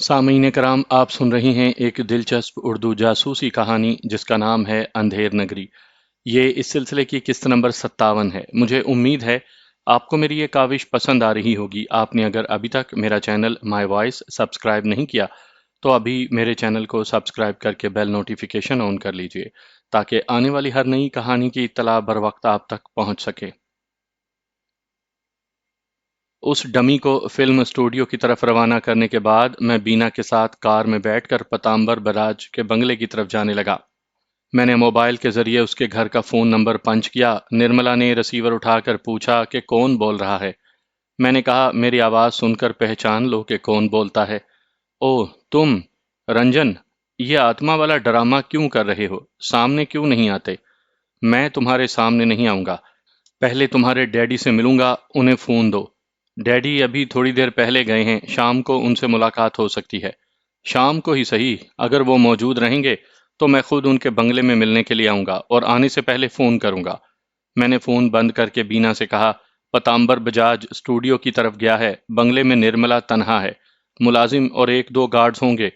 سامعین کرام، آپ سن رہی ہیں ایک دلچسپ اردو جاسوسی کہانی جس کا نام ہے اندھیر نگری۔ یہ اس سلسلے کی قسط نمبر 57 ہے۔ مجھے امید ہے آپ کو میری یہ کاوش پسند آ رہی ہوگی۔ آپ نے اگر ابھی تک میرا چینل مائی وائس سبسکرائب نہیں کیا تو ابھی میرے چینل کو سبسکرائب کر کے بیل نوٹیفیکیشن آن کر لیجئے تاکہ آنے والی ہر نئی کہانی کی اطلاع بر وقت آپ تک پہنچ سکے۔ اس ڈمی کو فلم اسٹوڈیو کی طرف روانہ کرنے کے بعد میں بینا کے ساتھ کار میں بیٹھ کر پتامبر براج کے بنگلے کی طرف جانے لگا۔ میں نے موبائل کے ذریعے اس کے گھر کا فون نمبر پنچ کیا۔ نرملا نے رسیور اٹھا کر پوچھا کہ کون بول رہا ہے۔ میں نے کہا میری آواز سن کر پہچان لو کہ کون بولتا ہے۔ اوہ تم، رنجن، یہ آتما والا ڈرامہ کیوں کر رہے ہو؟ سامنے کیوں نہیں آتے؟ میں تمہارے سامنے نہیں آؤں گا، پہلے تمہارے ڈیڈی سے ملوں گا، انہیں فون دو۔ ڈیڈی ابھی تھوڑی دیر پہلے گئے ہیں، شام کو ان سے ملاقات ہو سکتی ہے۔ شام کو ہی صحیح، اگر وہ موجود رہیں گے تو میں خود ان کے بنگلے میں ملنے کے لیے آؤں گا اور آنے سے پہلے فون کروں گا۔ میں نے فون بند کر کے بینا سے کہا، پتامبر بجاج اسٹوڈیو کی طرف گیا ہے، بنگلے میں نرملا تنہا ہے، ملازم اور ایک دو گارڈز ہوں گے۔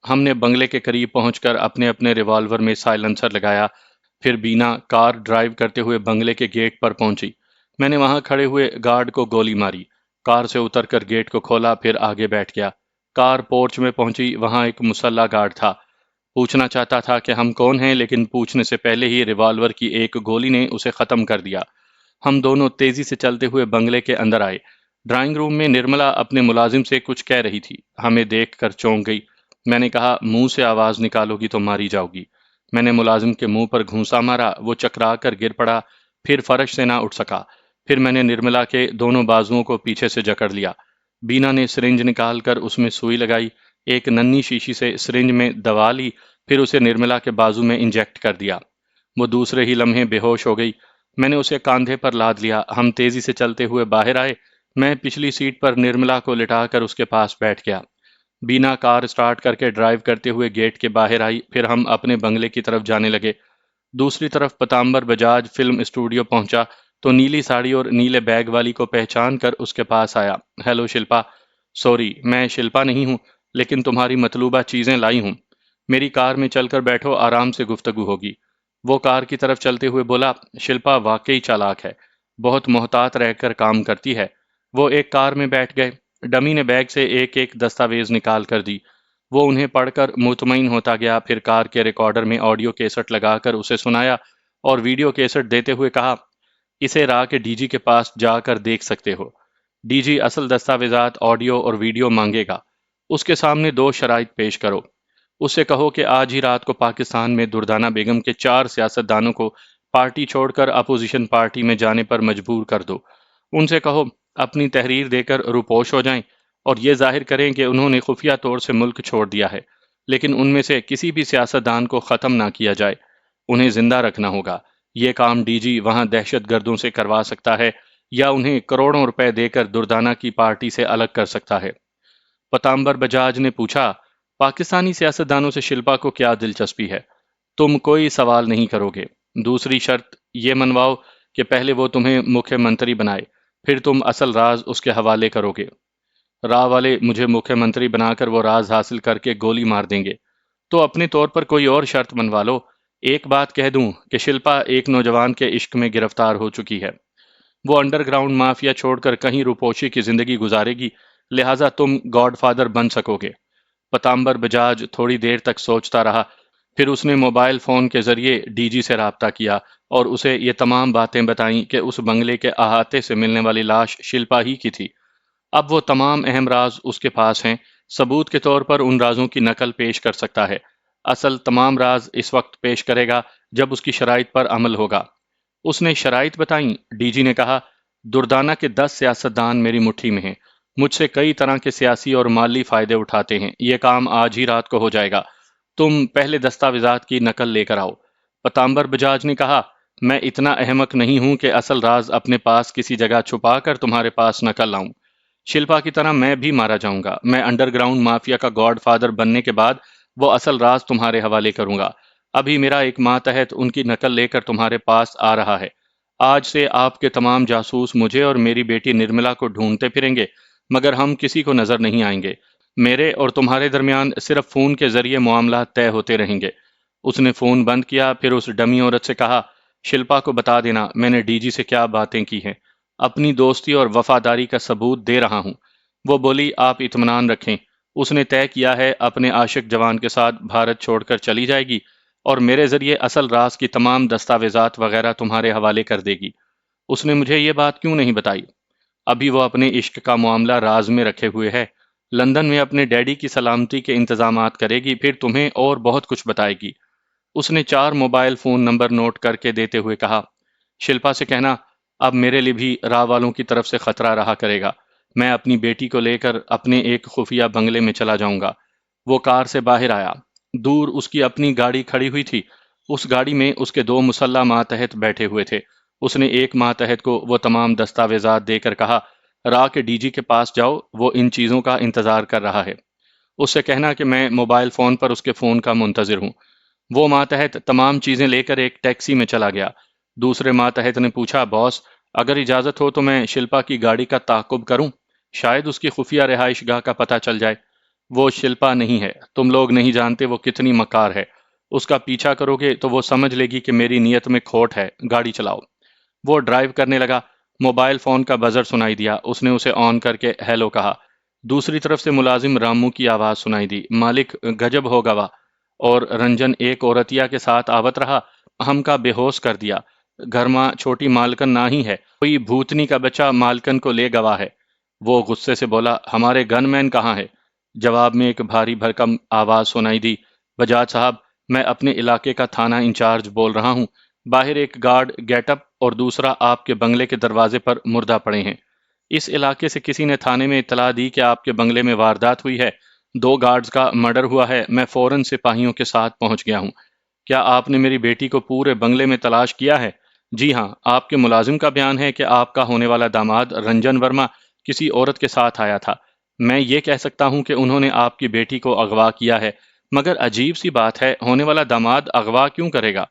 ہم نے بنگلے کے قریب پہنچ کر اپنے اپنے ریوالور میں سائلنسر لگایا، پھر بینا کار ڈرائیو کرتے ہوئے بنگلے کے گیٹ پر پہنچی۔ میں نے وہاں کھڑے ہوئے گارڈ کو گولی ماری، کار سے اتر کر گیٹ کو کھولا، پھر آگے بیٹھ گیا۔ کار پورچ میں پہنچی، وہاں ایک مسلح گارڈ تھا۔ پوچھنا چاہتا تھا کہ ہم کون ہیں، لیکن پوچھنے سے پہلے ہی ریوالور کی ایک گولی نے اسے ختم کر دیا۔ ہم دونوں تیزی سے چلتے ہوئے بنگلے کے اندر آئے۔ ڈرائنگ روم میں نرملا اپنے ملازم سے کچھ کہہ رہی تھی، ہمیں دیکھ کر چونک گئی۔ میں نے کہا منہ سے آواز نکالو گی تو ماری جاؤ گی۔ میں نے ملازم کے منہ پر گھونسا مارا، وہ چکرا کر گر پڑا، پھر فرش سے نہ اٹھ سکا۔ پھر میں نے نرملا کے دونوں بازوؤں کو پیچھے سے جکڑ لیا۔ بینا نے سرنج نکال کر اس میں سوئی لگائی، ایک ننھی شیشی سے سرنج میں دوا لی، پھر اسے نرملا کے بازو میں انجیکٹ کر دیا۔ وہ دوسرے ہی لمحے بے ہوش ہو گئی۔ میں نے اسے کاندھے پر لاد لیا، ہم تیزی سے چلتے ہوئے باہر آئے۔ میں پچھلی سیٹ پر نرملا کو لٹا کر اس کے پاس بیٹھ گیا۔ بینا کار سٹارٹ کر کے ڈرائیو کرتے ہوئے گیٹ کے باہر آئی، پھر ہم اپنے بنگلے کی طرف جانے لگے۔ دوسری طرف پتامبر بجاج فلم اسٹوڈیو پہنچا تو نیلی ساڑی اور نیلے بیگ والی کو پہچان کر اس کے پاس آیا۔ ہیلو شلپا، سوری میں شلپا نہیں ہوں، لیکن تمہاری مطلوبہ چیزیں لائی ہوں۔ میری کار میں چل کر بیٹھو، آرام سے گفتگو ہوگی۔ وہ کار کی طرف چلتے ہوئے بولا، شلپا واقعی چالاک ہے، بہت محتاط رہ کر کام کرتی ہے۔ وہ ایک کار میں بیٹھ گئے۔ ڈمی نے بیگ سے ایک ایک دستاویز نکال کر دی۔ وہ انہیں پڑھ کر مطمئن ہوتا گیا، پھر کار کے ریکارڈر میں آڈیو کیسٹ لگا کر اسے سنایا اور ویڈیو کیسٹ دیتے ہوئے کہا، اسے راہ کے ڈی جی کے پاس جا کر دیکھ سکتے ہو۔ ڈی جی اصل دستاویزات آڈیو اور ویڈیو مانگے گا۔ اس کے سامنے دو شرائط پیش کرو۔ اس سے کہو کہ آج ہی رات کو پاکستان میں دردانہ بیگم کے 4 سیاستدانوں کو پارٹی چھوڑ کر اپوزیشن پارٹی میں جانے پر مجبور کر دو۔ ان سے کہو اپنی تحریر دے کر روپوش ہو جائیں اور یہ ظاہر کریں کہ انہوں نے خفیہ طور سے ملک چھوڑ دیا ہے، لیکن ان میں سے کسی بھی سیاستدان کو ختم نہ کیا جائے، انہیں زندہ رکھنا ہوگا۔ یہ کام ڈی جی وہاں دہشت گردوں سے کروا سکتا ہے یا انہیں کروڑوں روپے دے کر دردانہ کی پارٹی سے الگ کر سکتا ہے۔ پتامبر بجاج نے پوچھا، پاکستانی سیاستدانوں سے شلپا کو کیا دلچسپی ہے؟ تم کوئی سوال نہیں کرو گے۔ دوسری شرط یہ منواؤ کہ پہلے وہ تمہیں مکھیہ منتری بنائے، پھر تم اصل راز اس کے حوالے کرو گے۔ راہ والے مجھے مکھیہ منتری بنا کر وہ راز حاصل کر کے گولی مار دیں گے، تو اپنے طور پر کوئی اور شرط منوا لو۔ ایک بات کہہ دوں کہ شلپا ایک نوجوان کے عشق میں گرفتار ہو چکی ہے۔ وہ انڈر گراؤنڈ مافیا چھوڑ کر کہیں روپوشی کی زندگی گزارے گی، لہٰذا تم گاڈ فادر بن سکو گے۔ پتامبر بجاج تھوڑی دیر تک سوچتا رہا، پھر اس نے موبائل فون کے ذریعے ڈی جی سے رابطہ کیا اور اسے یہ تمام باتیں بتائیں کہ اس بنگلے کے احاطے سے ملنے والی لاش شلپا ہی کی تھی۔ اب وہ تمام اہم راز اس کے پاس ہیں، ثبوت کے طور پر ان رازوں کی نقل پیش کر سکتا ہے۔ اصل تمام راز اس وقت پیش کرے گا جب اس کی شرائط پر عمل ہوگا۔ اس نے شرائط بتائیں؟ ڈی جی نے کہا، دردانہ کے 10 سیاستدان میری مٹھی میں ہیں، مجھ سے کئی طرح کے سیاسی اور مالی فائدے اٹھاتے ہیں، یہ کام آج ہی رات کو ہو جائے گا۔ تم پہلے دستاویزات کی نقل لے کر آؤ۔ پتامبر بجاج نے کہا، میں اتنا احمق نہیں ہوں کہ اصل راز اپنے پاس کسی جگہ چھپا کر تمہارے پاس نقل لاؤں۔ شلپا کی طرح میں بھی مارا جاؤں گا۔ میں انڈر گراؤنڈ مافیا کا گاڈ فادر بننے کے بعد وہ اصل راز تمہارے حوالے کروں گا۔ ابھی میرا ایک ماتحت ان کی نقل لے کر تمہارے پاس آ رہا ہے۔ آج سے آپ کے تمام جاسوس مجھے اور میری بیٹی نرملا کو ڈھونڈتے پھریں گے، مگر ہم کسی کو نظر نہیں آئیں گے۔ میرے اور تمہارے درمیان صرف فون کے ذریعے معاملات طے ہوتے رہیں گے۔ اس نے فون بند کیا، پھر اس ڈمی عورت سے کہا، شلپا کو بتا دینا میں نے ڈی جی سے کیا باتیں کی ہیں، اپنی دوستی اور وفاداری کا ثبوت دے رہا ہوں۔ وہ بولی، آپ اطمینان رکھیں، اس نے طے کیا ہے اپنے عاشق جوان کے ساتھ بھارت چھوڑ کر چلی جائے گی اور میرے ذریعے اصل راز کی تمام دستاویزات وغیرہ تمہارے حوالے کر دے گی۔ اس نے مجھے یہ بات کیوں نہیں بتائی؟ ابھی وہ اپنے عشق کا معاملہ راز میں رکھے ہوئے ہے، لندن میں اپنے ڈیڈی کی سلامتی کے انتظامات کرے گی، پھر تمہیں اور بہت کچھ بتائے گی۔ اس نے 4 موبائل فون نمبر نوٹ کر کے دیتے ہوئے کہا، شلپا سے کہنا اب میرے لیے بھی راہ والوں کی طرف سے خطرہ رہا کرے گا، میں اپنی بیٹی کو لے کر اپنے ایک خفیہ بنگلے میں چلا جاؤں گا۔ وہ کار سے باہر آیا، دور اس کی اپنی گاڑی کھڑی ہوئی تھی، اس گاڑی میں اس کے 2 مسلح ماتحت بیٹھے ہوئے تھے۔ اس نے ایک ماتحت کو وہ تمام دستاویزات دے کر کہا، راہ کے ڈی جی کے پاس جاؤ، وہ ان چیزوں کا انتظار کر رہا ہے۔ اس سے کہنا کہ میں موبائل فون پر اس کے فون کا منتظر ہوں۔ وہ ماتحت تمام چیزیں لے کر ایک ٹیکسی میں چلا گیا۔ دوسرے ماتحت نے پوچھا، باس، اگر اجازت ہو تو میں شلپا کی گاڑی کا تعاقب کروں، شاید اس کی خفیہ رہائش گاہ کا پتہ چل جائے۔ وہ شلپا نہیں ہے، تم لوگ نہیں جانتے وہ کتنی مکار ہے، اس کا پیچھا کرو گے تو وہ سمجھ لے گی کہ میری نیت میں کھوٹ ہے، گاڑی چلاؤ۔ وہ ڈرائیو کرنے لگا، موبائل فون کا بزر سنائی دیا، اس نے اسے آن کر کے ہیلو کہا۔ دوسری طرف سے ملازم رامو کی آواز سنائی دی، مالک گجب ہو گوا، اور رنجن ایک عورتیا کے ساتھ آوت رہا، ہم کا بے ہوش کر دیا، گھر ماں چھوٹی مالکن نہ ہی ہے، کوئی بھوتنی کا بچہ مالکن کو لے گوا ہے۔ وہ غصے سے بولا، ہمارے گن مین کہاں ہے؟ جواب میں ایک بھاری بھرکم آواز سنائی دی، بجاج صاحب، میں اپنے علاقے کا تھانہ انچارج بول رہا ہوں، باہر ایک گارڈ گیٹ اپ اور دوسرا آپ کے بنگلے کے دروازے پر مردہ پڑے ہیں۔ اس علاقے سے کسی نے تھانے میں اطلاع دی کہ آپ کے بنگلے میں واردات ہوئی ہے، 2 گارڈز کا مرڈر ہوا ہے، میں فوراً سپاہیوں کے ساتھ پہنچ گیا ہوں۔ کیا آپ نے میری بیٹی کو پورے بنگلے میں تلاش کیا ہے؟ جی ہاں، آپ کے ملازم کا بیان ہے کہ آپ کا ہونے والا داماد رنجن ورما کسی عورت کے ساتھ آیا تھا۔ میں یہ کہہ سکتا ہوں کہ انہوں نے آپ کی بیٹی کو اغوا کیا ہے، مگر عجیب سی بات ہے، ہونے والا داماد اغوا کیوں کرے گا؟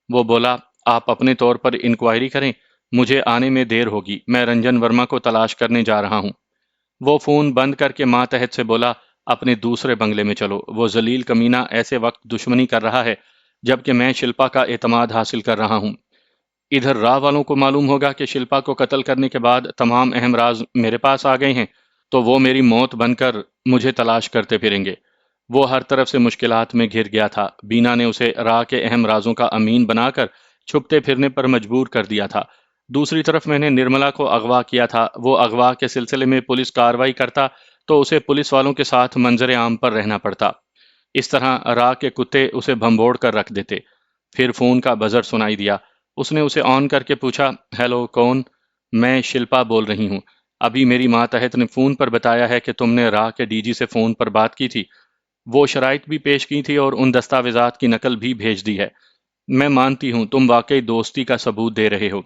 وہ بولا، آپ اپنے طور پر انکوائری کریں، مجھے آنے میں دیر ہوگی، میں رنجن ورما کو تلاش کرنے جا رہا ہوں۔ وہ فون بند کر کے ماتحت سے بولا، اپنے دوسرے بنگلے میں چلو، وہ ذلیل کمینہ ایسے وقت دشمنی کر رہا ہے جبکہ میں شلپا کا اعتماد حاصل کر رہا ہوں۔ ادھر راہ والوں کو معلوم ہوگا کہ شلپا کو قتل کرنے کے بعد تمام اہم راز میرے پاس آ گئے ہیں، تو وہ میری موت بن کر مجھے تلاش کرتے پھریں گے۔ وہ ہر طرف سے مشکلات میں گھر گیا تھا، بینا نے اسے راہ کے اہم رازوں کا امین بنا کر چھپتے پھرنے پر مجبور کر دیا تھا۔ دوسری طرف میں نے نرملا کو اغوا کیا تھا، وہ اغوا کے سلسلے میں پولیس کارروائی کرتا تو اسے پولیس والوں کے ساتھ منظر عام پر رہنا پڑتا۔ اس طرح راہ کے کتے اسے بھمبوڑ کر رکھ دیتے۔ پھر فون کا بزر سنائی دیا، اس نے اسے آن کر کے پوچھا، ہیلو، کون؟ میں شلپا بول رہی ہوں، ابھی میری ماتحت نے فون پر بتایا ہے کہ تم نے راہ کے ڈی جی سے فون پر بات کی تھی، وہ شرائط بھی پیش کی تھی اور ان دستاویزات کی نقل بھی بھیج دی ہے۔ میں مانتی ہوں تم واقعی دوستی کا ثبوت دے رہے ہو۔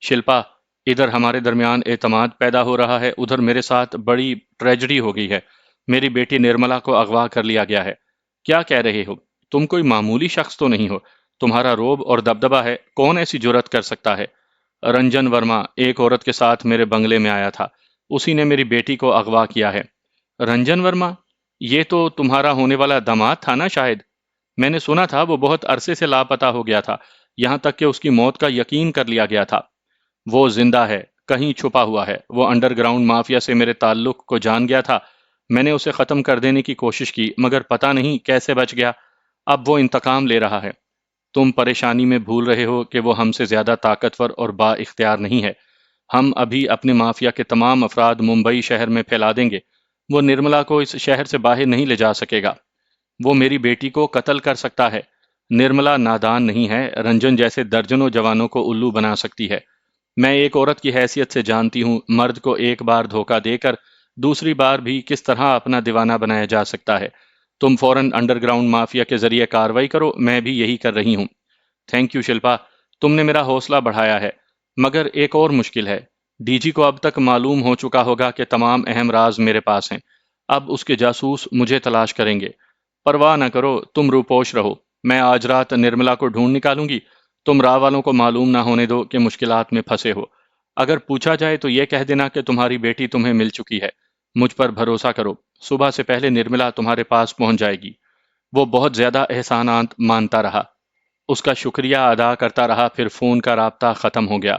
شلپا، ادھر ہمارے درمیان اعتماد پیدا ہو رہا ہے، ادھر میرے ساتھ بڑی ٹریجڈی ہو گئی ہے، میری بیٹی نرملا کو اغوا کر لیا گیا ہے۔ کیا کہہ رہے ہو؟ تم کوئی معمولی شخص تو نہیں ہو، تمہارا روب اور دبدبہ ہے، کون ایسی جرأت کر سکتا ہے؟ رنجن ورما ایک عورت کے ساتھ میرے بنگلے میں آیا تھا، اسی نے میری بیٹی کو اغوا کیا ہے۔ رنجن ورما؟ یہ تو تمہارا ہونے والا داماد تھا نا شاید؟ میں نے سنا تھا وہ بہت عرصے سے لاپتہ ہو گیا تھا، یہاں تک کہ اس کی موت کا یقین کر لیا گیا تھا۔ وہ زندہ ہے، کہیں چھپا ہوا ہے، وہ انڈر گراؤنڈ مافیا سے میرے تعلق کو جان گیا تھا، میں نے اسے ختم کر دینے کی کوشش کی مگر پتہ نہیں کیسے بچ گیا، اب وہ انتقام لے رہا ہے۔ تم پریشانی میں بھول رہے ہو کہ وہ ہم سے زیادہ طاقتور اور با اختیار نہیں ہے۔ ہم ابھی اپنے مافیا کے تمام افراد ممبئی شہر میں پھیلا دیں گے، وہ نرملا کو اس شہر سے باہر نہیں لے جا سکے گا، وہ میری بیٹی کو قتل کر سکتا ہے۔ نرملا نادان نہیں ہے، رنجن جیسے درجنوں جوانوں کو الو بنا سکتی ہے۔ میں ایک عورت کی حیثیت سے جانتی ہوں مرد کو ایک بار دھوکہ دے کر دوسری بار بھی کس طرح اپنا دیوانہ بنایا جا سکتا ہے۔ تم فوراً انڈر گراؤنڈ مافیا کے ذریعے کارروائی کرو، میں بھی یہی کر رہی ہوں۔ تھینک یو شلپا، تم نے میرا حوصلہ بڑھایا ہے، مگر ایک اور مشکل ہے۔ ڈی جی کو اب تک معلوم ہو چکا ہوگا کہ تمام اہم راز میرے پاس ہیں، اب اس کے جاسوس مجھے تلاش کریں گے۔ پرواہ نہ کرو، تم روپوش رہو، میں آج رات نرملا کو ڈھونڈ نکالوں گی، تم راہ والوں کو معلوم نہ ہونے دو کہ مشکلات میں پھنسے ہو۔ اگر پوچھا جائے تو یہ کہہ دینا کہ تمہاری بیٹی تمہیں مل چکی ہے، مجھ پر بھروسہ کرو، صبح سے پہلے نرملا تمہارے پاس پہنچ جائے گی۔ وہ بہت زیادہ احسانات مانتا رہا، اس کا شکریہ ادا کرتا رہا، پھر فون کا رابطہ ختم ہو گیا۔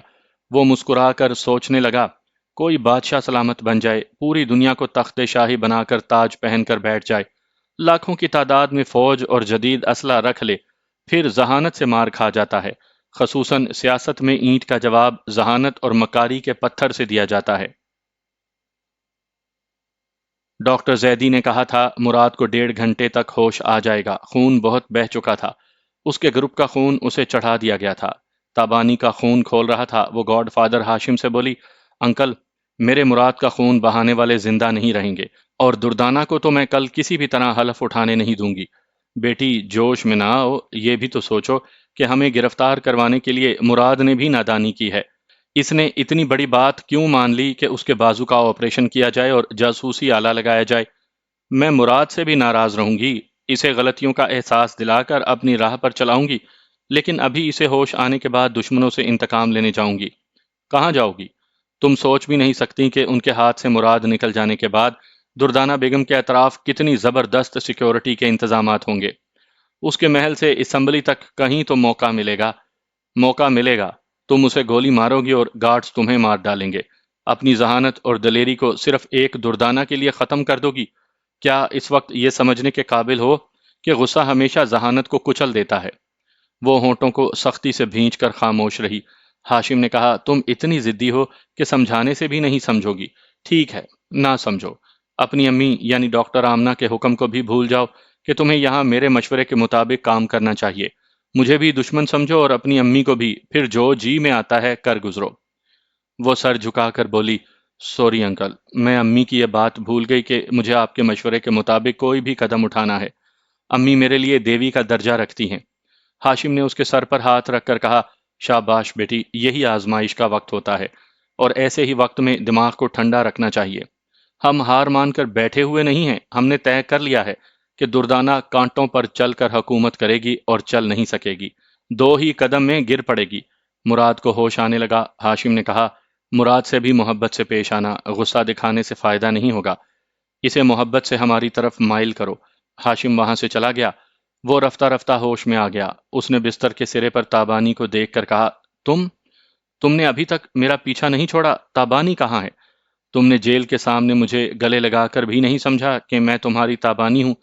وہ مسکرا کر سوچنے لگا، کوئی بادشاہ سلامت بن جائے، پوری دنیا کو تخت شاہی بنا کر تاج پہن کر بیٹھ جائے، لاکھوں کی تعداد میں فوج اور جدید اسلحہ رکھ لے، پھر ذہانت سے مار کھا جاتا ہے۔ خصوصاً سیاست میں اینٹ کا جواب ذہانت اور مکاری کے پتھر سے دیا جاتا ہے۔ ڈاکٹر زیدی نے کہا تھا مراد کو 1.5 گھنٹے تک ہوش آ جائے گا۔ خون بہت بہہ چکا تھا، اس کے گروپ کا خون اسے چڑھا دیا گیا تھا۔ تابانی کا خون کھول رہا تھا۔ وہ گاڈ فادر ہاشم سے بولی، انکل، میرے مراد کا خون بہانے والے زندہ نہیں رہیں گے، اور دردانہ کو تو میں کل کسی بھی طرح حلف اٹھانے نہیں دوں گی۔ بیٹی جوش میں نہ آؤ، یہ بھی تو سوچو کہ ہمیں گرفتار کروانے کے لیے مراد نے بھی نادانی کی ہے۔ اس نے اتنی بڑی بات کیوں مان لی کہ اس کے بازو کا آپریشن کیا جائے اور جاسوسی آلہ لگایا جائے؟ میں مراد سے بھی ناراض رہوں گی، اسے غلطیوں کا احساس دلا کر اپنی راہ پر چلاؤں گی، لیکن ابھی اسے ہوش آنے کے بعد دشمنوں سے انتقام لینے جاؤں گی۔ کہاں جاؤ گی؟ تم سوچ بھی نہیں سکتی کہ ان کے ہاتھ سے مراد نکل جانے کے بعد دردانہ بیگم کے اطراف کتنی زبردست سیکیورٹی کے انتظامات ہوں گے۔ اس کے محل سے اسمبلی تک کہیں تو موقع ملے گا، موقع ملے گا، تم اسے گولی مارو گی اور گارڈز تمہیں مار ڈالیں گے۔ اپنی ذہانت اور دلیری کو صرف ایک دردانہ کے لیے ختم کر دو گی؟ کیا اس وقت یہ سمجھنے کے قابل ہو کہ غصہ ہمیشہ ذہانت کو کچل دیتا ہے؟ وہ ہونٹوں کو سختی سے بھینچ کر خاموش رہی۔ ہاشم نے کہا، تم اتنی ضدی ہو کہ سمجھانے سے بھی نہیں سمجھو گی۔ ٹھیک ہے، نہ سمجھو۔ اپنی امی یعنی ڈاکٹر آمنہ کے حکم کو بھی بھول جاؤ کہ تمہیں یہاں میرے مشورے کے مطابق کام کرنا چاہیے۔ مجھے بھی دشمن سمجھو اور اپنی امی کو بھی، پھر جو جی میں آتا ہے کر گزرو۔ وہ سر جھکا کر بولی، سوری انکل، میں امی کی یہ بات بھول گئی کہ مجھے آپ کے مشورے کے مطابق کوئی بھی قدم اٹھانا ہے۔ امی میرے لیے دیوی کا درجہ رکھتی ہیں۔ ہاشم نے اس کے سر پر ہاتھ رکھ کر کہا، شاباش بیٹی، یہی آزمائش کا وقت ہوتا ہے، اور ایسے ہی وقت میں دماغ کو ٹھنڈا رکھنا چاہیے۔ ہم ہار مان کر بیٹھے ہوئے نہیں ہیں، ہم نے طے کر لیا ہے کہ دردانہ کانٹوں پر چل کر حکومت کرے گی اور چل نہیں سکے گی، 2 ہی قدم میں گر پڑے گی۔ مراد کو ہوش آنے لگا۔ ہاشم نے کہا، مراد سے بھی محبت سے پیش آنا، غصہ دکھانے سے فائدہ نہیں ہوگا، اسے محبت سے ہماری طرف مائل کرو۔ ہاشم وہاں سے چلا گیا۔ وہ رفتہ رفتہ ہوش میں آ گیا۔ اس نے بستر کے سرے پر تابانی کو دیکھ کر کہا، تم نے ابھی تک میرا پیچھا نہیں چھوڑا؟ تابانی کہاں ہے؟ تم نے جیل کے سامنے مجھے گلے لگا کر بھی نہیں سمجھا کہ میں تمہاری تابانی ہوں؟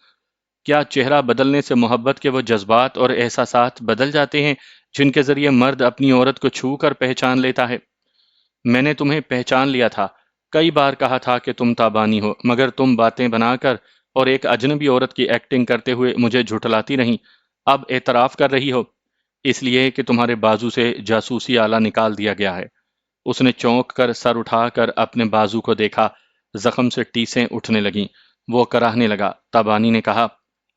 کیا چہرہ بدلنے سے محبت کے وہ جذبات اور احساسات بدل جاتے ہیں جن کے ذریعے مرد اپنی عورت کو چھو کر پہچان لیتا ہے؟ میں نے تمہیں پہچان لیا تھا، کئی بار کہا تھا کہ تم تابانی ہو، مگر تم باتیں بنا کر اور ایک اجنبی عورت کی ایکٹنگ کرتے ہوئے مجھے جھٹلاتی رہیں۔ اب اعتراف کر رہی ہو، اس لیے کہ تمہارے بازو سے جاسوسی آلہ نکال دیا گیا ہے۔ اس نے چونک کر سر اٹھا کر اپنے بازو کو دیکھا، زخم سے ٹیسیں اٹھنے لگیں۔ وہ کراہنے لگا۔ تابانی نے کہا،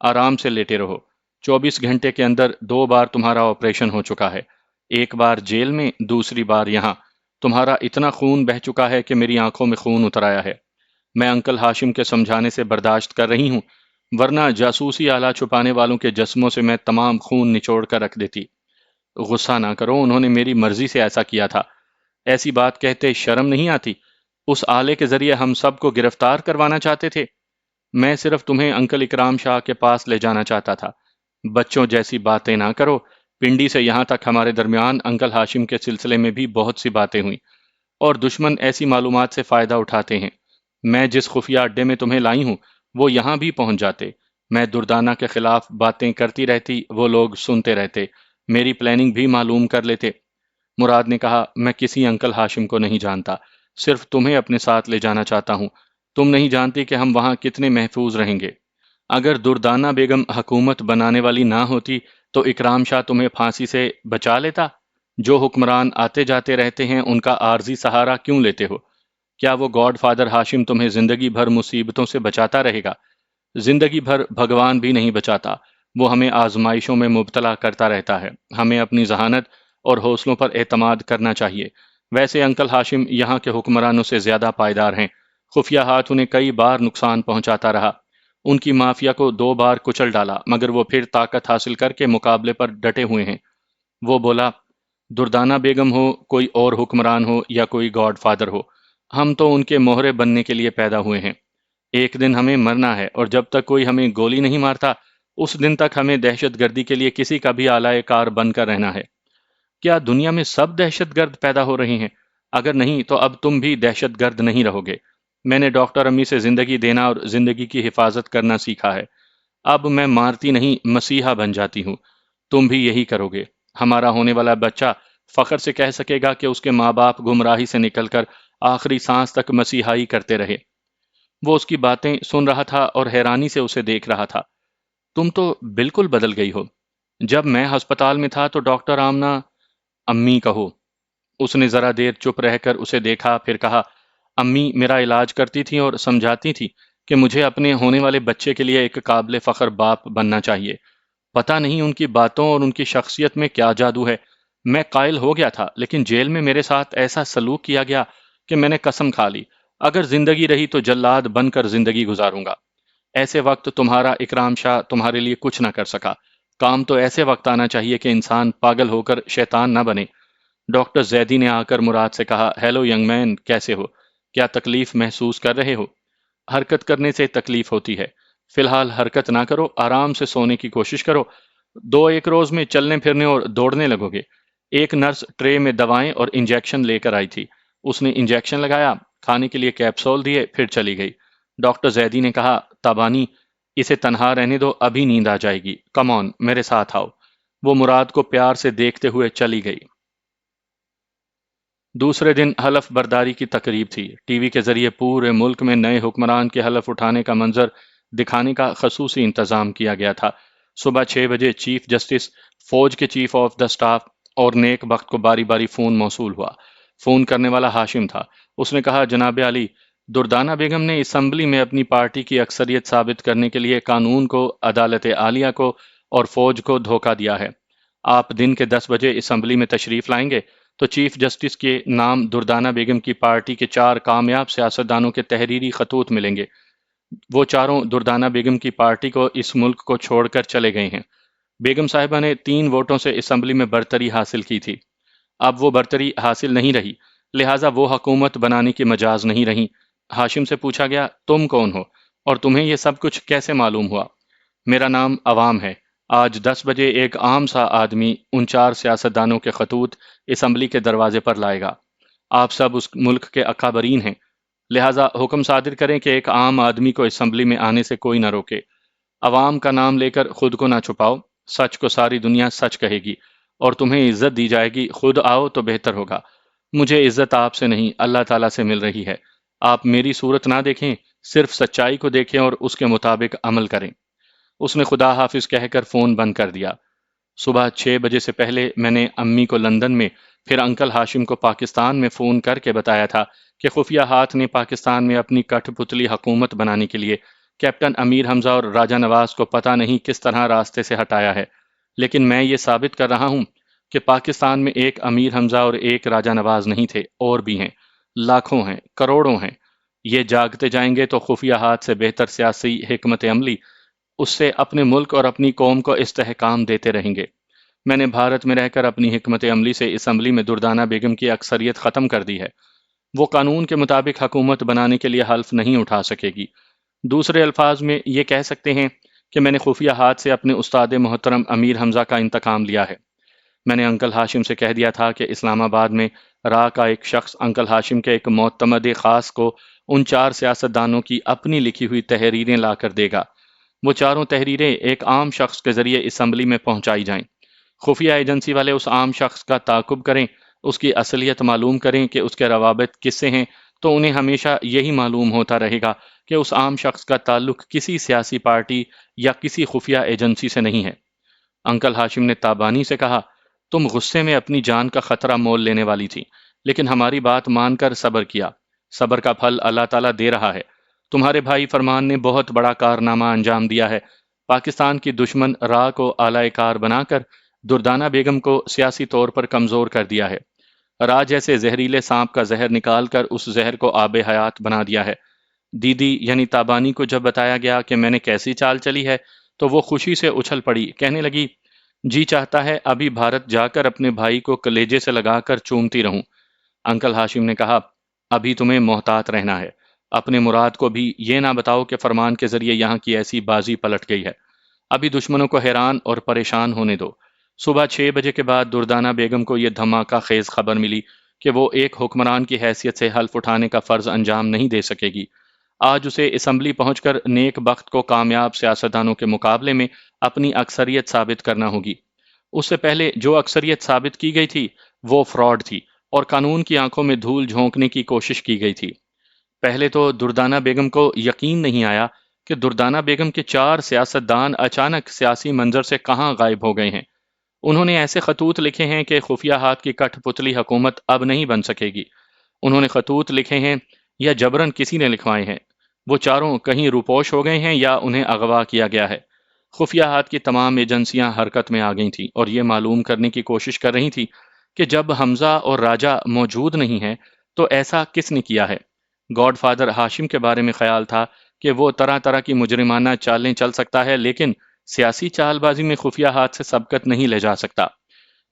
آرام سے لیٹے رہو، 24 گھنٹے کے اندر 2 بار تمہارا آپریشن ہو چکا ہے، ایک بار جیل میں، دوسری بار یہاں۔ تمہارا اتنا خون بہہ چکا ہے کہ میری آنکھوں میں خون اتر آیا ہے۔ میں انکل ہاشم کے سمجھانے سے برداشت کر رہی ہوں، ورنہ جاسوسی آلہ چھپانے والوں کے جسموں سے میں تمام خون نچوڑ کر رکھ دیتی۔ غصہ نہ کرو، انہوں نے میری مرضی سے ایسا کیا تھا۔ ایسی بات کہتے شرم نہیں آتی؟ اس آلے کے ذریعے ہم سب کو گرفتار کروانا چاہتے تھے۔ میں صرف تمہیں انکل اکرام شاہ کے پاس لے جانا چاہتا تھا۔ بچوں جیسی باتیں نہ کرو۔ پنڈی سے یہاں تک ہمارے درمیان انکل ہاشم کے سلسلے میں بھی بہت سی باتیں ہوئیں، اور دشمن ایسی معلومات سے فائدہ اٹھاتے ہیں۔ میں جس خفیہ اڈے میں تمہیں لائی ہوں وہ یہاں بھی پہنچ جاتے۔ میں دردانہ کے خلاف باتیں کرتی رہتی، وہ لوگ سنتے رہتے، میری پلاننگ بھی معلوم کر لیتے۔ مراد نے کہا، میں کسی انکل ہاشم کو نہیں جانتا، صرف تمہیں اپنے ساتھ لے جانا چاہتا ہوں۔ تم نہیں جانتی کہ ہم وہاں کتنے محفوظ رہیں گے۔ اگر دردانہ بیگم حکومت بنانے والی نہ ہوتی تو اکرام شاہ تمہیں پھانسی سے بچا لیتا؟ جو حکمران آتے جاتے رہتے ہیں ان کا عارضی سہارا کیوں لیتے ہو؟ کیا وہ گاڈ فادر ہاشم تمہیں زندگی بھر مصیبتوں سے بچاتا رہے گا؟ زندگی بھر بھگوان بھی نہیں بچاتا، وہ ہمیں آزمائشوں میں مبتلا کرتا رہتا ہے۔ ہمیں اپنی ذہانت اور حوصلوں پر اعتماد کرنا چاہیے۔ ویسے انکل ہاشم یہاں کے حکمرانوں سے زیادہ پائیدار ہیں، خفیہ ہاتھ انہیں کئی بار نقصان پہنچاتا رہا، ان کی مافیا کو 2 بار کچل ڈالا، مگر وہ پھر طاقت حاصل کر کے مقابلے پر ڈٹے ہوئے ہیں۔ وہ بولا، دردانہ بیگم ہو، کوئی اور حکمران ہو یا کوئی گاڈ فادر ہو، ہم تو ان کے مہرے بننے کے لیے پیدا ہوئے ہیں۔ ایک دن ہمیں مرنا ہے، اور جب تک کوئی ہمیں گولی نہیں مارتا اس دن تک ہمیں دہشت گردی کے لیے کسی کا بھی آلائے کار بن کر رہنا ہے۔ کیا دنیا میں سب دہشت گرد پیدا ہو رہے ہیں؟ اگر نہیں تو اب تم بھی دہشت گرد نہیں رہو گے۔ میں نے ڈاکٹر امی سے زندگی دینا اور زندگی کی حفاظت کرنا سیکھا ہے۔ اب میں مارتی نہیں، مسیحا بن جاتی ہوں۔ تم بھی یہی کرو گے۔ ہمارا ہونے والا بچہ فخر سے کہہ سکے گا کہ اس کے ماں باپ گمراہی سے نکل کر آخری سانس تک مسیحائی کرتے رہے۔ وہ اس کی باتیں سن رہا تھا اور حیرانی سے اسے دیکھ رہا تھا۔ تم تو بالکل بدل گئی ہو۔ جب میں ہسپتال میں تھا تو ڈاکٹر آمنہ، امی کہو۔ اس نے ذرا دیر چپ رہ کر اسے دیکھا، پھر کہا، امی میرا علاج کرتی تھیں اور سمجھاتی تھی کہ مجھے اپنے ہونے والے بچے کے لیے ایک قابل فخر باپ بننا چاہیے۔ پتہ نہیں ان کی باتوں اور ان کی شخصیت میں کیا جادو ہے۔ میں قائل ہو گیا تھا، لیکن جیل میں میرے ساتھ ایسا سلوک کیا گیا کہ میں نے قسم کھا لی، اگر زندگی رہی تو جلاد بن کر زندگی گزاروں گا۔ ایسے وقت تمہارا اکرام شاہ تمہارے لیے کچھ نہ کر سکا۔ کام تو ایسے وقت آنا چاہیے کہ انسان پاگل ہو کر شیطان نہ بنے۔ ڈاکٹر زیدی نے آ کر مراد سے کہا، ہیلو ینگ مین، کیسے ہو؟ کیا تکلیف محسوس کر رہے ہو؟ حرکت کرنے سے تکلیف ہوتی ہے۔ فی الحال حرکت نہ کرو، آرام سے سونے کی کوشش کرو۔ دو ایک روز میں چلنے پھرنے اور دوڑنے لگو گے۔ ایک نرس ٹرے میں دوائیں اور انجیکشن لے کر آئی تھی۔ اس نے انجیکشن لگایا، کھانے کے لیے کیپسول دیے، پھر چلی گئی۔ ڈاکٹر زیدی نے کہا، تابانی، اسے تنہا رہنے دو، ابھی نیند آ جائے گی، کم آن میرے ساتھ آؤ۔ وہ مراد کو پیار سے دیکھتے ہوئے چلی گئی۔ دوسرے دن حلف برداری کی تقریب تھی۔ ٹی وی کے ذریعے پورے ملک میں نئے حکمران کے حلف اٹھانے کا منظر دکھانے کا خصوصی انتظام کیا گیا تھا۔ صبح 6 بجے چیف جسٹس، فوج کے چیف آف دا سٹاف اور نیک بخت کو باری باری فون موصول ہوا۔ فون کرنے والا ہاشم تھا۔ اس نے کہا، جناب علی، دردانہ بیگم نے اسمبلی میں اپنی پارٹی کی اکثریت ثابت کرنے کے لیے قانون کو، عدالت عالیہ کو اور فوج کو دھوکہ دیا ہے۔ آپ دن کے 10 بجے اسمبلی میں تشریف لائیں گے تو چیف جسٹس کے نام دردانہ بیگم کی پارٹی کے 4 کامیاب سیاستدانوں کے تحریری خطوط ملیں گے۔ وہ چاروں دردانہ بیگم کی پارٹی کو اس ملک کو چھوڑ کر چلے گئے ہیں۔ بیگم صاحبہ نے 3 ووٹوں سے اسمبلی میں برتری حاصل کی تھی۔ اب وہ برتری حاصل نہیں رہی، لہٰذا وہ حکومت بنانے کی مجاز نہیں رہی۔ ہاشم سے پوچھا گیا، تم کون ہو اور تمہیں یہ سب کچھ کیسے معلوم ہوا؟ میرا نام عوام ہے۔ آج 10 بجے ایک عام سا آدمی ان 4 سیاستدانوں کے خطوط اسمبلی کے دروازے پر لائے گا۔ آپ سب اس ملک کے اکابرین ہیں، لہٰذا حکم صادر کریں کہ ایک عام آدمی کو اسمبلی میں آنے سے کوئی نہ روکے۔ عوام کا نام لے کر خود کو نہ چھپاؤ، سچ کو ساری دنیا سچ کہے گی اور تمہیں عزت دی جائے گی۔ خود آؤ تو بہتر ہوگا۔ مجھے عزت آپ سے نہیں، اللہ تعالیٰ سے مل رہی ہے۔ آپ میری صورت نہ دیکھیں، صرف سچائی کو دیکھیں اور اس کے مطابق عمل کریں۔ اس نے خدا حافظ کہہ کر فون بند کر دیا۔ صبح 6 بجے سے پہلے میں نے امی کو لندن میں، پھر انکل ہاشم کو پاکستان میں فون کر کے بتایا تھا کہ خفیہ ہاتھ نے پاکستان میں اپنی کٹھ پتلی حکومت بنانے کے لیے کیپٹن امیر حمزہ اور راجہ نواز کو پتہ نہیں کس طرح راستے سے ہٹایا ہے، لیکن میں یہ ثابت کر رہا ہوں کہ پاکستان میں ایک امیر حمزہ اور ایک راجہ نواز نہیں تھے، اور بھی ہیں، لاکھوں ہیں، کروڑوں ہیں۔ یہ جاگتے جائیں گے تو خفیہ ہاتھ سے بہتر سیاسی حکمت عملی اس سے اپنے ملک اور اپنی قوم کو استحکام دیتے رہیں گے۔ میں نے بھارت میں رہ کر اپنی حکمت عملی سے اسمبلی میں دردانہ بیگم کی اکثریت ختم کر دی ہے۔ وہ قانون کے مطابق حکومت بنانے کے لیے حلف نہیں اٹھا سکے گی۔ دوسرے الفاظ میں یہ کہہ سکتے ہیں کہ میں نے خفیہ ہاتھ سے اپنے استاد محترم امیر حمزہ کا انتقام لیا ہے۔ میں نے انکل ہاشم سے کہہ دیا تھا کہ اسلام آباد میں را کا ایک شخص انکل ہاشم کے ایک معتمد خاص کو ان 4 سیاستدانوں کی اپنی لکھی ہوئی تحریریں لا کر دے گا۔ وہ چاروں تحریریں ایک عام شخص کے ذریعے اسمبلی میں پہنچائی جائیں۔ خفیہ ایجنسی والے اس عام شخص کا تعاقب کریں، اس کی اصلیت معلوم کریں کہ اس کے روابط کس سے ہیں، تو انہیں ہمیشہ یہی معلوم ہوتا رہے گا کہ اس عام شخص کا تعلق کسی سیاسی پارٹی یا کسی خفیہ ایجنسی سے نہیں ہے۔ انکل ہاشم نے تابانی سے کہا، تم غصے میں اپنی جان کا خطرہ مول لینے والی تھی، لیکن ہماری بات مان کر صبر کیا۔ صبر کا پھل اللہ تعالیٰ دے رہا ہے۔ تمہارے بھائی فرمان نے بہت بڑا کارنامہ انجام دیا ہے۔ پاکستان کی دشمن راہ کو آلائے کار بنا کر دردانہ بیگم کو سیاسی طور پر کمزور کر دیا ہے۔ راہ جیسے زہریلے سانپ کا زہر نکال کر اس زہر کو آب حیات بنا دیا ہے۔ دیدی یعنی تابانی کو جب بتایا گیا کہ میں نے کیسی چال چلی ہے تو وہ خوشی سے اچھل پڑی، کہنے لگی، جی چاہتا ہے ابھی بھارت جا کر اپنے بھائی کو کلیجے سے لگا کر چومتی رہوں۔ انکل ہاشم نے کہا، ابھی تمہیں محتاط رہنا ہے۔ اپنے مراد کو بھی یہ نہ بتاؤ کہ فرمان کے ذریعے یہاں کی ایسی بازی پلٹ گئی ہے۔ ابھی دشمنوں کو حیران اور پریشان ہونے دو۔ صبح 6 بجے کے بعد دردانہ بیگم کو یہ دھماکہ خیز خبر ملی کہ وہ ایک حکمران کی حیثیت سے حلف اٹھانے کا فرض انجام نہیں دے سکے گی۔ آج اسے اسمبلی پہنچ کر نیک بخت کو کامیاب سیاستدانوں کے مقابلے میں اپنی اکثریت ثابت کرنا ہوگی۔ اس سے پہلے جو اکثریت ثابت کی گئی تھی وہ فراڈ تھی اور قانون کی آنکھوں میں دھول جھونکنے کی کوشش کی گئی تھی۔ پہلے تو دردانہ بیگم کو یقین نہیں آیا کہ دردانہ بیگم کے 4 سیاستدان اچانک سیاسی منظر سے کہاں غائب ہو گئے ہیں۔ انہوں نے ایسے خطوط لکھے ہیں کہ خفیہ ہاتھ کی کٹھ پتلی حکومت اب نہیں بن سکے گی۔ انہوں نے خطوط لکھے ہیں یا جبرن کسی نے لکھوائے ہیں۔ وہ چاروں کہیں روپوش ہو گئے ہیں یا انہیں اغوا کیا گیا ہے۔ خفیہ ہاتھ کی تمام ایجنسیاں حرکت میں آ گئی تھیں اور یہ معلوم کرنے کی کوشش کر رہی تھی کہ جب حمزہ اور راجہ موجود نہیں ہیں تو ایسا کس نے کیا ہے۔ گاڈ فادر ہاشم کے بارے میں خیال تھا کہ وہ طرح طرح کی مجرمانہ چالیں چل سکتا ہے، لیکن سیاسی چال بازی میں خفیہ ہاتھ سے سبقت نہیں لے جا سکتا۔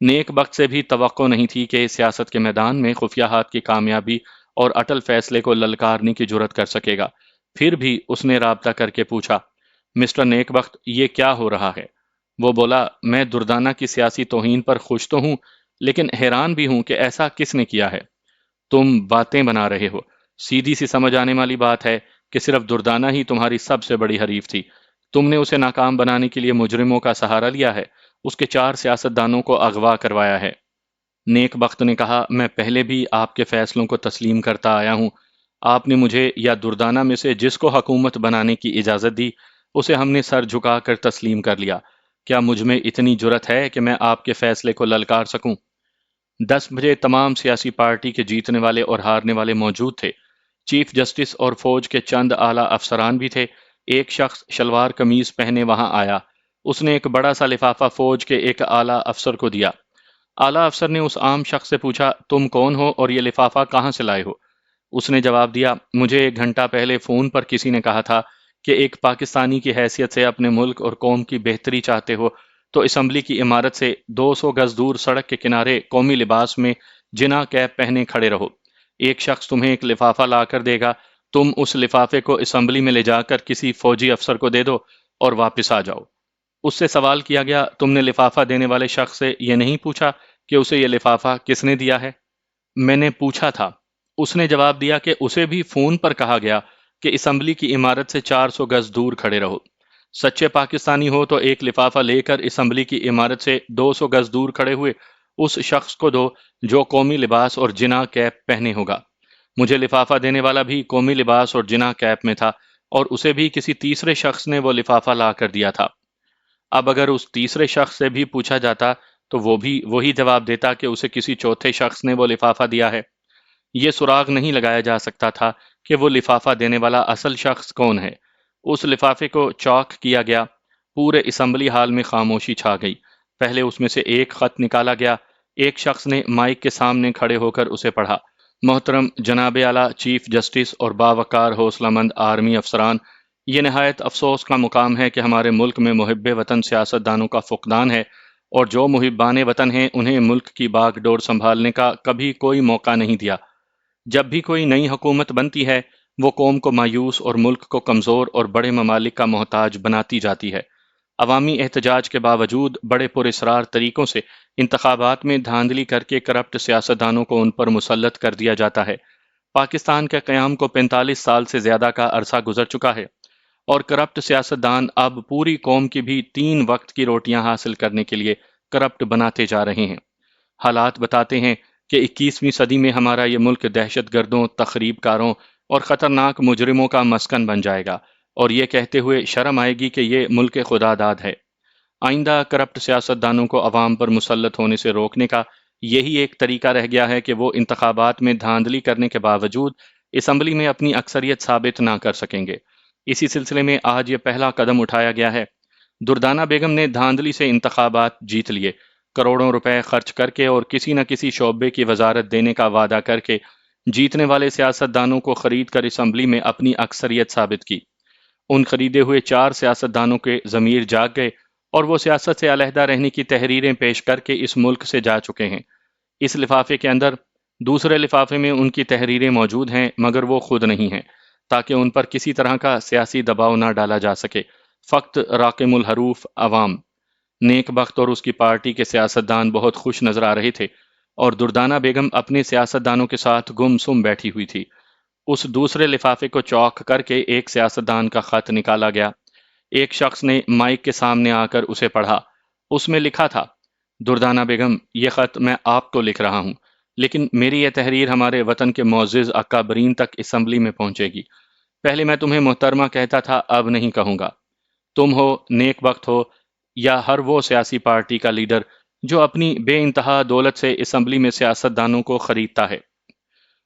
نیک بخت سے بھی توقع نہیں تھی کہ سیاست کے میدان میں خفیہ ہاتھ کی کامیابی اور اٹل فیصلے کو للکارنے کی جرت کر سکے گا۔ پھر بھی اس نے رابطہ کر کے پوچھا، مسٹر نیک بخت، یہ کیا ہو رہا ہے؟ وہ بولا، میں دردانہ کی سیاسی توہین پر خوش تو ہوں، لیکن حیران بھی ہوں کہ ایسا کس نے کیا ہے۔ تم باتیں بنا رہے ہو۔ سیدھی سی سمجھ آنے والی بات ہے کہ صرف دردانہ ہی تمہاری سب سے بڑی حریف تھی۔ تم نے اسے ناکام بنانے کے لیے مجرموں کا سہارا لیا ہے، اس کے 4 سیاستدانوں کو اغوا کروایا ہے۔ نیک بخت نے کہا، میں پہلے بھی آپ کے فیصلوں کو تسلیم کرتا آیا ہوں۔ آپ نے مجھے یا دردانہ میں سے جس کو حکومت بنانے کی اجازت دی، اسے ہم نے سر جھکا کر تسلیم کر لیا۔ کیا مجھ میں اتنی جرت ہے کہ میں آپ کے فیصلے کو للکار سکوں؟ 10 بجے تمام سیاسی پارٹی کے جیتنے والے اور ہارنے والے موجود تھے۔ چیف جسٹس اور فوج کے چند اعلیٰ افسران بھی تھے۔ ایک شخص شلوار قمیض پہنے وہاں آیا۔ اس نے ایک بڑا سا لفافہ فوج کے ایک اعلیٰ افسر کو دیا۔ اعلیٰ افسر نے اس عام شخص سے پوچھا، تم کون ہو اور یہ لفافہ کہاں سے لائے ہو؟ اس نے جواب دیا، مجھے 1 گھنٹہ پہلے فون پر کسی نے کہا تھا کہ ایک پاکستانی کی حیثیت سے اپنے ملک اور قوم کی بہتری چاہتے ہو تو اسمبلی کی عمارت سے 200 گز دور سڑک کے کنارے قومی لباس میں جنا کیپ پہنے کھڑے رہو۔ ایک شخص تمہیں ایک لفافہ لا کر دے گا، تم اس لفافے کو اسمبلی میں لے جا کر کسی فوجی افسر کو دے دو اور واپس آ جاؤ۔ اس سے سوال کیا گیا، تم نے لفافہ دینے والے شخص سے یہ نہیں پوچھا کہ اسے یہ لفافہ کس نے دیا ہے؟ میں نے پوچھا تھا۔ اس نے جواب دیا کہ اسے بھی فون پر کہا گیا کہ اسمبلی کی عمارت سے 400 گز دور کھڑے رہو۔ سچے پاکستانی ہو تو ایک لفافہ لے کر اسمبلی کی عمارت سے 200 گز دور کھڑے ہوئے اس شخص کو دو جو قومی لباس اور جنا کیپ پہنے ہوگا۔ مجھے لفافہ دینے والا بھی قومی لباس اور جنا کیپ میں تھا اور اسے بھی کسی تیسرے شخص نے وہ لفافہ لا کر دیا تھا۔ اب اگر اس تیسرے شخص سے بھی پوچھا جاتا تو وہ بھی وہی جواب دیتا کہ اسے کسی چوتھے شخص نے وہ لفافہ دیا ہے۔ یہ سراغ نہیں لگایا جا سکتا تھا کہ وہ لفافہ دینے والا اصل شخص کون ہے۔ اس لفافے کو چاک کیا گیا۔ پورے اسمبلی ہال میں خاموشی چھا گئی۔ پہلے اس میں سے ایک خط نکالا گیا۔ ایک شخص نے مائک کے سامنے کھڑے ہو کر اسے پڑھا، محترم جناب اعلیٰ چیف جسٹس اور باوقار حوصلہ مند آرمی افسران، یہ نہایت افسوس کا مقام ہے کہ ہمارے ملک میں محب وطن سیاستدانوں کا فقدان ہے، اور جو محبان وطن ہیں انہیں ملک کی باغ ڈور سنبھالنے کا کبھی کوئی موقع نہیں دیا۔ جب بھی کوئی نئی حکومت بنتی ہے وہ قوم کو مایوس اور ملک کو کمزور اور بڑے ممالک کا محتاج بناتی جاتی ہے۔ عوامی احتجاج کے باوجود بڑے پراسرار طریقوں سے انتخابات میں دھاندلی کر کے کرپٹ سیاستدانوں کو ان پر مسلط کر دیا جاتا ہے۔ پاکستان کے قیام کو 45 سال سے زیادہ کا عرصہ گزر چکا ہے اور کرپٹ سیاستدان اب پوری قوم کی بھی 3 وقت کی روٹیاں حاصل کرنے کے لیے کرپٹ بناتے جا رہے ہیں۔ حالات بتاتے ہیں کہ 21ویں صدی میں ہمارا یہ ملک دہشت گردوں، تخریب کاروں اور خطرناک مجرموں کا مسکن بن جائے گا، اور یہ کہتے ہوئے شرم آئے گی کہ یہ ملک خدا داد ہے۔ آئندہ کرپٹ سیاستدانوں کو عوام پر مسلط ہونے سے روکنے کا یہی ایک طریقہ رہ گیا ہے کہ وہ انتخابات میں دھاندلی کرنے کے باوجود اسمبلی میں اپنی اکثریت ثابت نہ کر سکیں گے۔ اسی سلسلے میں آج یہ پہلا قدم اٹھایا گیا ہے۔ دردانہ بیگم نے دھاندلی سے انتخابات جیت لیے، کروڑوں روپے خرچ کر کے اور کسی نہ کسی شعبے کی وزارت دینے کا وعدہ کر کے جیتنے والے سیاستدانوں کو خرید کر اسمبلی میں اپنی اکثریت ثابت کی۔ ان خریدے ہوئے 4 سیاستدانوں کے ضمیر جاگ گئے اور وہ سیاست سے علیحدہ رہنے کی تحریریں پیش کر کے اس ملک سے جا چکے ہیں۔ اس لفافے کے اندر دوسرے لفافے میں ان کی تحریریں موجود ہیں، مگر وہ خود نہیں ہیں۔ تاکہ ان پر کسی طرح کا سیاسی دباؤ نہ ڈالا جا سکے۔ فقط راقم الحروف عوام۔ نیک بخت اور اس کی پارٹی کے سیاستدان بہت خوش نظر آ رہے تھے، اور دردانہ بیگم اپنے سیاستدانوں کے ساتھ گم سم بیٹھی ہوئی تھی۔ اس دوسرے لفافے کو چوک کر کے ایک سیاستدان کا خط نکالا گیا۔ ایک شخص نے مائک کے سامنے آ کر اسے پڑھا۔ اس میں لکھا تھا: دردانہ بیگم، یہ خط میں آپ کو لکھ رہا ہوں، لیکن میری یہ تحریر ہمارے وطن کے معزز اکابرین تک اسمبلی میں پہنچے گی۔ پہلے میں تمہیں محترمہ کہتا تھا، اب نہیں کہوں گا۔ تم ہو، نیک بخت ہو، یا ہر وہ سیاسی پارٹی کا لیڈر جو اپنی بے انتہا دولت سے اسمبلی میں سیاستدانوں کو خریدتا ہے،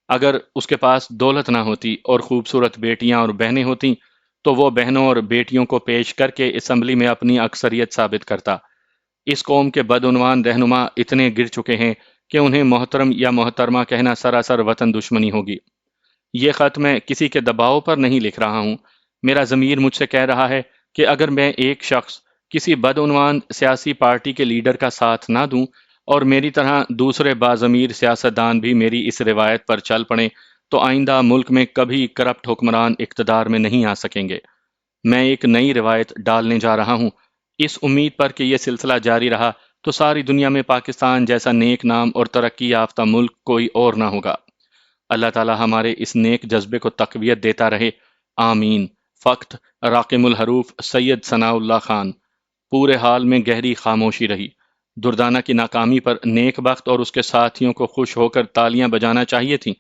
اگر اس کے پاس دولت نہ ہوتی اور خوبصورت بیٹیاں اور بہنیں ہوتیں تو وہ بہنوں اور بیٹیوں کو پیش کر کے اسمبلی میں اپنی اکثریت ثابت کرتا۔ اس قوم کے بدعنوان رہنما اتنے گر چکے ہیں کہ انہیں محترم یا محترمہ کہنا سراسر وطن دشمنی ہوگی۔ یہ خط میں کسی کے دباؤ پر نہیں لکھ رہا ہوں۔ میرا ضمیر مجھ سے کہہ رہا ہے کہ اگر میں ایک شخص کسی بدعنوان سیاسی پارٹی کے لیڈر کا ساتھ نہ دوں اور میری طرح دوسرے باضمیر سیاستدان بھی میری اس روایت پر چل پڑیں تو آئندہ ملک میں کبھی کرپٹ حکمران اقتدار میں نہیں آ سکیں گے۔ میں ایک نئی روایت ڈالنے جا رہا ہوں، اس امید پر کہ یہ سلسلہ جاری رہا تو ساری دنیا میں پاکستان جیسا نیک نام اور ترقی یافتہ ملک کوئی اور نہ ہوگا۔ اللہ تعالی ہمارے اس نیک جذبے کو تقویت دیتا رہے، آمین۔ فقط راقم الحروف سید ثناء اللہ خان۔ پورے حال میں گہری خاموشی رہی۔ دردانہ کی ناکامی پر نیک بخت اور اس کے ساتھیوں کو خوش ہو کر تالیاں بجانا چاہیے تھیں،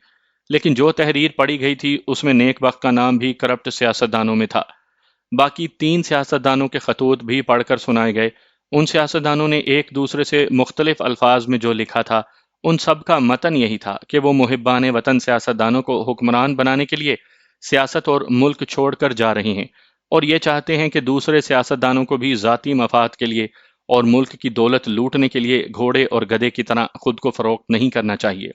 لیکن جو تحریر پڑھی گئی تھی اس میں نیک بخت کا نام بھی کرپٹ سیاستدانوں میں تھا۔ باقی 3 سیاستدانوں کے خطوط بھی پڑھ کر سنائے گئے۔ ان سیاستدانوں نے ایک دوسرے سے مختلف الفاظ میں جو لکھا تھا، ان سب کا متن یہی تھا کہ وہ محبان وطن سیاستدانوں کو حکمران بنانے کے لیے سیاست اور ملک چھوڑ کر جا رہے ہیں، اور یہ چاہتے ہیں کہ دوسرے سیاستدانوں کو بھی ذاتی مفاد کے لیے اور ملک کی دولت لوٹنے کے لیے گھوڑے اور گدھے کی طرح خود کو فروخت نہیں کرنا چاہیے۔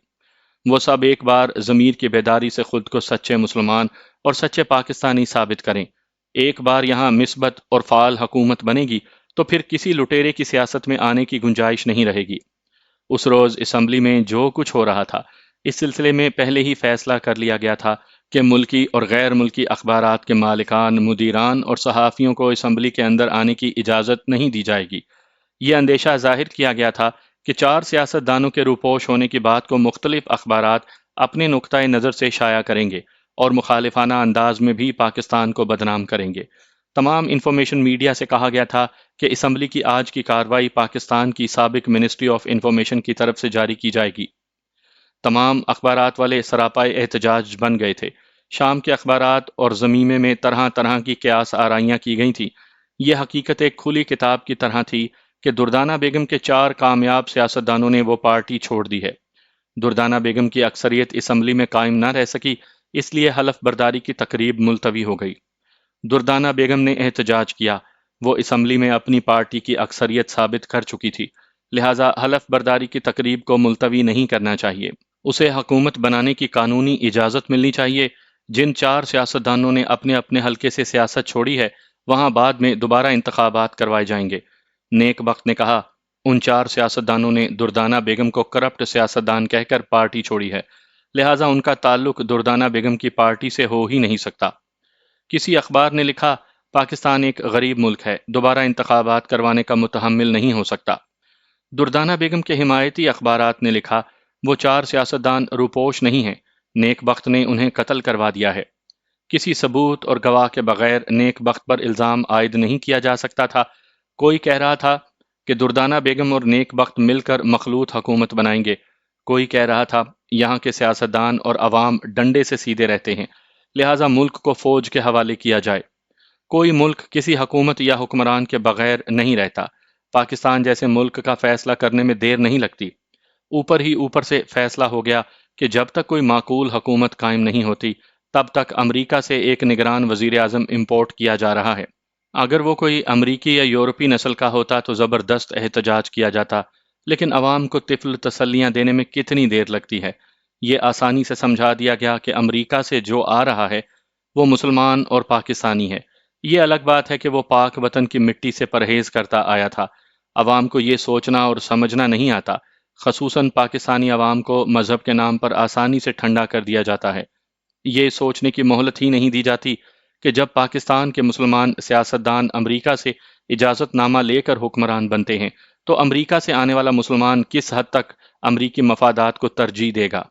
وہ سب ایک بار ضمیر کی بیداری سے خود کو سچے مسلمان اور سچے پاکستانی ثابت کریں۔ ایک بار یہاں مثبت اور فعال حکومت بنے گی تو پھر کسی لٹیرے کی سیاست میں آنے کی گنجائش نہیں رہے گی۔ اس روز اسمبلی میں جو کچھ ہو رہا تھا، اس سلسلے میں پہلے ہی فیصلہ کر لیا گیا تھا کہ ملکی اور غیر ملکی اخبارات کے مالکان، مدیران اور صحافیوں کو اسمبلی کے اندر آنے کی اجازت نہیں دی جائے گی۔ یہ اندیشہ ظاہر کیا گیا تھا کہ 4 سیاستدانوں کے روپوش ہونے کی بات کو مختلف اخبارات اپنے نقطۂ نظر سے شائع کریں گے اور مخالفانہ انداز میں بھی پاکستان کو بدنام کریں گے۔ تمام انفارمیشن میڈیا سے کہا گیا تھا کہ اسمبلی کی آج کی کارروائی پاکستان کی سابق منسٹری آف انفارمیشن کی طرف سے جاری کی جائے گی۔ تمام اخبارات والے سراپائے احتجاج بن گئے تھے۔ شام کے اخبارات اور زمیمے میں طرح طرح کی قیاس آرائیاں کی گئی تھیں۔ یہ حقیقت ایک کھلی کتاب کی طرح تھی کہ دردانہ بیگم کے 4 کامیاب سیاستدانوں نے وہ پارٹی چھوڑ دی ہے۔ دردانہ بیگم کی اکثریت اسمبلی میں قائم نہ رہ سکی، اس لیے حلف برداری کی تقریب ملتوی ہو گئی۔ دردانہ بیگم نے احتجاج کیا۔ وہ اسمبلی میں اپنی پارٹی کی اکثریت ثابت کر چکی تھی، لہٰذا حلف برداری کی تقریب کو ملتوی نہیں کرنا چاہیے۔ اسے حکومت بنانے کی قانونی اجازت ملنی چاہیے۔ جن 4 سیاستدانوں نے اپنے اپنے حلقے سے سیاست چھوڑی ہے، وہاں بعد میں دوبارہ انتخابات کروائے جائیں گے۔ نیک بخت نے کہا، ان 4 سیاستدانوں نے دردانہ بیگم کو کرپٹ سیاستدان کہہ کر پارٹی چھوڑی ہے، لہٰذا ان کا تعلق دردانہ بیگم کی پارٹی سے ہو ہی نہیں سکتا۔ کسی اخبار نے لکھا، پاکستان ایک غریب ملک ہے، دوبارہ انتخابات کروانے کا متحمل نہیں ہو سکتا۔ دردانہ بیگم کے حمایتی اخبارات نے لکھا، وہ 4 سیاستدان روپوش نہیں ہیں، نیک بخت نے انہیں قتل کروا دیا ہے۔ کسی ثبوت اور گواہ کے بغیر نیک بخت پر الزام عائد نہیں کیا جا سکتا تھا۔ کوئی کہہ رہا تھا کہ دردانہ بیگم اور نیک بخت مل کر مخلوط حکومت بنائیں گے۔ کوئی کہہ رہا تھا یہاں کے سیاستدان اور عوام ڈنڈے سے سیدھے رہتے ہیں، لہٰذا ملک کو فوج کے حوالے کیا جائے۔ کوئی ملک کسی حکومت یا حکمران کے بغیر نہیں رہتا۔ پاکستان جیسے ملک کا فیصلہ کرنے میں دیر نہیں لگتی۔ اوپر ہی اوپر سے فیصلہ ہو گیا کہ جب تک کوئی معقول حکومت قائم نہیں ہوتی، تب تک امریکہ سے ایک نگران وزیر اعظم امپورٹ کیا جا رہا ہے۔ اگر وہ کوئی امریکی یا یورپی نسل کا ہوتا تو زبردست احتجاج کیا جاتا، لیکن عوام کو طفل تسلیاں دینے میں کتنی دیر لگتی ہے۔ یہ آسانی سے سمجھا دیا گیا کہ امریکہ سے جو آ رہا ہے وہ مسلمان اور پاکستانی ہے۔ یہ الگ بات ہے کہ وہ پاک وطن کی مٹی سے پرہیز کرتا آیا تھا۔ عوام کو یہ سوچنا اور سمجھنا نہیں آتا، خصوصاً پاکستانی عوام کو مذہب کے نام پر آسانی سے ٹھنڈا کر دیا جاتا ہے۔ یہ سوچنے کی مہلت ہی نہیں دی جاتی کہ جب پاکستان کے مسلمان سیاستدان امریکہ سے اجازت نامہ لے کر حکمران بنتے ہیں تو امریکہ سے آنے والا مسلمان کس حد تک امریکی مفادات کو ترجیح دے گا؟